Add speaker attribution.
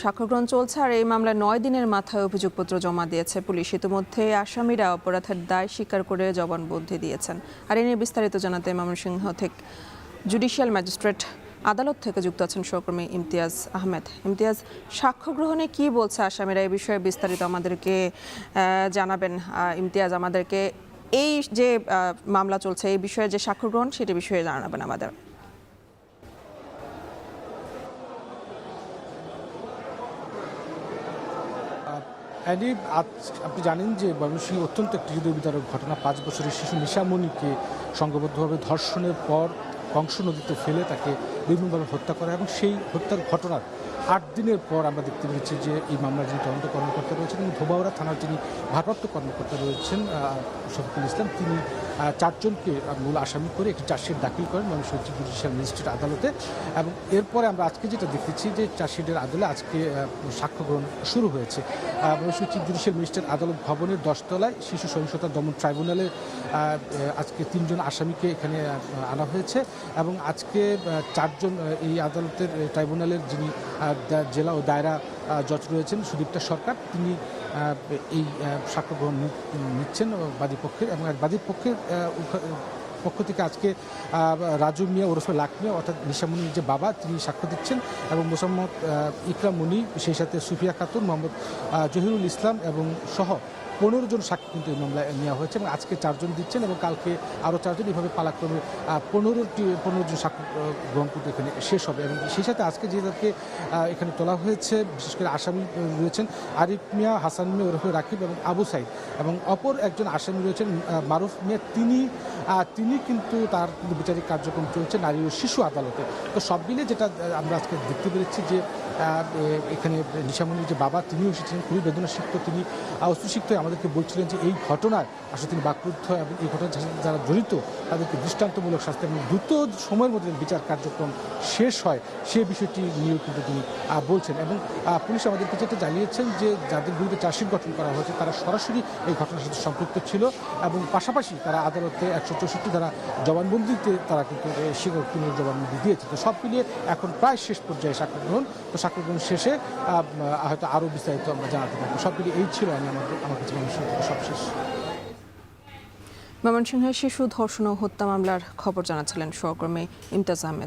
Speaker 1: সাক্ষ্যগ্রহণ চলছে আর এই মামলায় 9 দিনের মাথায় অভিযোগপত্র জমা দিয়েছে পুলিশ। ইতিমধ্যে আসামিরা অপরাধের দায় স্বীকার করে জবানবন্দি দিয়েছেন। আর এ নিয়ে বিস্তারিত জানাতে ময়মনসিংহ থেকে জুডিশিয়াল ম্যাজিস্ট্রেট আদালত থেকে যুক্ত আছেন সহকর্মী ইমতিয়াজ আহমেদ। ইমতিয়াজ, সাক্ষ্য গ্রহণে কি বলছে আসামিরা, এই বিষয়ে বিস্তারিত আমাদেরকে জানাবেন। ইমতিয়াজ, আমাদেরকে এই যে মামলা চলছে এই বিষয়ে যে সাক্ষ্য গ্রহণ সেটি বিষয়ে জানাবেন আমাদের।
Speaker 2: আজ আপনি জানেন যে ময়মনসিংহে অত্যন্ত একটি হৃদয়বিদারক ঘটনা। 5 বছরের শিশু নিশামণিকে সংঘবদ্ধভাবে ধর্ষণের পর কংস নদীতে ফেলে তাকে নির্মমভাবে হত্যা করা এবং সেই হত্যার ঘটনার 8 দিনের পর আমরা দেখতে পেয়েছি যে এই মামলার যিনি তদন্ত কর্মকর্তা রয়েছেন এবং ধোবাউড়া থানার যিনি ভারপ্রাপ্ত কর্মকর্তা রয়েছেন শফিকুল ইসলাম, তিনি 4 জনকে মূল আসামি করে একটি চার্জশিট দাখিল করেন ময়মনসিংহ জুডিশিয়াল ম্যাজিস্ট্রেট আদালতে। এবং এরপরে আমরা আজকে যেটা দেখেছি যে চার্জশিটের আদালতে আজকে সাক্ষ্য গ্রহণ শুরু হয়েছে। ময়মনসিংহ জুডিশিয়াল ম্যাজিস্ট্রেট আদালত ভবনের 10 তলায় শিশু সহিংসতা দমন ট্রাইব্যুনালে আজকে 3 জন আসামিকে এখানে আনা হয়েছে এবং আজকে 4 জন এই আদালতের ট্রাইব্যুনালের যিনি জেলা ও দায়রা জজ রয়েছেন সুদীপ্তা সরকার, তিনি এই সাক্ষ্য গ্রহণ নিচ্ছেন বাদীপক্ষের। এবং বাদীপক্ষের পক্ষ থেকে আজকে রাজু মিয়া ওরফে লাখ মিয়া অর্থাৎ নিশামণির যে বাবা, তিনি সাক্ষ্য দিচ্ছেন এবং মোসাম্মদ ইকরাম মুনি, সেই সাথে সুফিয়া খাতুন, মোহাম্মদ জহিরুল ইসলাম এবং সহ 15 জন সাক্ষী কিন্তু এই মামলায় নেওয়া হয়েছে এবং আজকে 4 জন দিচ্ছেন এবং কালকে আরও 4 জন, এভাবে পালাক্রমে 15 জন সাক্ষ্য গ্রহণ করতে এখানে শেষ হবে। এবং সেই সাথে আজকে যাদেরকে এখানে তোলা হয়েছে, বিশেষ করে আসামি রয়েছেন আরিফ মিয়া, হাসান মিয়া ওরফে রাকিব এবং আবু সাইদ, এবং অপর একজন আসামি রয়েছেন মারুফ মিয়া, তিনি কিন্তু তার কিন্তু বিচারিক কার্যক্রম চলছে নারী ও শিশু আদালতে। তো সব মিলে যেটা আমরা আজকে দেখতে পেরেছি যে এখানে নিশামণির যে বাবা, তিনিও এসেছিলেন, খুবই বেদনাসিক্ত। তিনি অস্ত্রসিক্ত আমাদেরকে বলছিলেন যে এই ঘটনায় আসলে তিনি বাকরুদ্ধ এবং এই ঘটনার যারা জড়িত তাদেরকে দৃষ্টান্তমূলক শাস্তি এবং দ্রুত সময়ের মধ্যে বিচার কার্যক্রম শেষ হয় সে বিষয়টি নিয়েও কিন্তু তিনি বলছেন। এবং পুলিশ আমাদেরকে যেটা জানিয়েছেন যে যাদের বিরুদ্ধে চার্জশিট গঠন করা হয়েছে তারা সরাসরি এই ঘটনার সাথে সম্পৃক্ত ছিল এবং পাশাপাশি তারা আদালতে 164 ধারা জবানবন্দিতে তারা কিন্তু স্বীকারোক্তিমূলক জবানবন্দি দিয়েছে। তো সব মিলিয়ে এখন প্রায় শেষ পর্যায়ে সাক্ষ্য গ্রহণ। তো সাক্ষ্য গ্রহণ শেষে হয়তো আরও বিস্তারিত আমরা জানাতে পারবো। সব মিলিয়ে এই ছিল আমার কাছে সবশেষ।
Speaker 1: ময়মনসিংহের শিশু ধর্ষণ ও হত্যা মামলার খবর জানাচ্ছিলেন সহকর্মী ইমতিয়াজ আহমেদ।